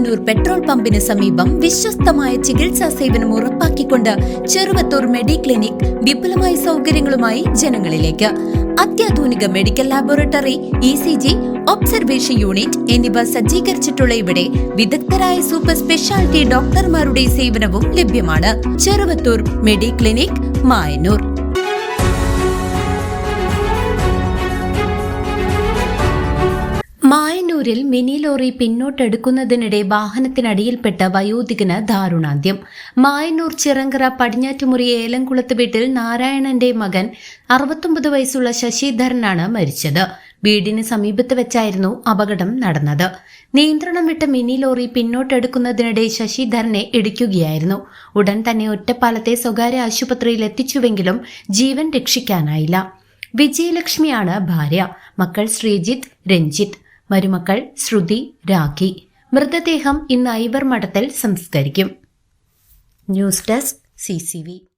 Mayannur petrol പമ്പിന് സമീപം വിശ്വസ്തമായ ചികിത്സാ സേവനം ഉറപ്പാക്കിക്കൊണ്ട് ചെറുവത്തൂർ മെഡിക്ലിനിക് വിപുലമായ സൗകര്യങ്ങളുമായി ജനങ്ങളിലേക്ക്. അത്യാധുനിക medical laboratory, ECG, observation unit എന്നിവ സജ്ജീകരിച്ചിട്ടുള്ള ഇവിടെ വിദഗ്ധരായ സൂപ്പർ സ്പെഷ്യാലിറ്റി ഡോക്ടർമാരുടെ സേവനവും ലഭ്യമാണ്. ചെറുവത്തൂർ മെഡിക്ലിനിക്, മായന്നൂർ. മായന്നൂരിൽ മിനി ലോറി പിന്നോട്ടെടുക്കുന്നതിനിടെ വാഹനത്തിനടിയിൽപ്പെട്ട വയോധികന് ദാരുണാന്ത്യം. മായന്നൂർ ചിറങ്കര പടിഞ്ഞാറ്റുമുറി ഏലംകുളത്ത് വീട്ടിൽ നാരായണന്റെ മകൻ 69 വയസ്സുള്ള ശശിധരനാണ് മരിച്ചത്. വീടിന് സമീപത്ത് വെച്ചായിരുന്നു അപകടം നടന്നത്. നിയന്ത്രണം വിട്ട മിനി ലോറി പിന്നോട്ടെടുക്കുന്നതിനിടെ ശശിധരനെ ഇടിക്കുകയായിരുന്നു. ഉടൻ തന്നെ ഒറ്റപ്പാലത്തെ സ്വകാര്യ ആശുപത്രിയിൽ എത്തിച്ചുവെങ്കിലും ജീവൻ രക്ഷിക്കാനായില്ല. വിജയലക്ഷ്മിയാണ് ഭാര്യ. മക്കൾ ശ്രീജിത്ത്, രഞ്ജിത്ത്. മരുമക്കൾ ശ്രുതി, രാഖി. മൃതദേഹം ഇന്ന് ഐവർ മഠത്തിൽ സംസ്കരിക്കും. News desk CCV.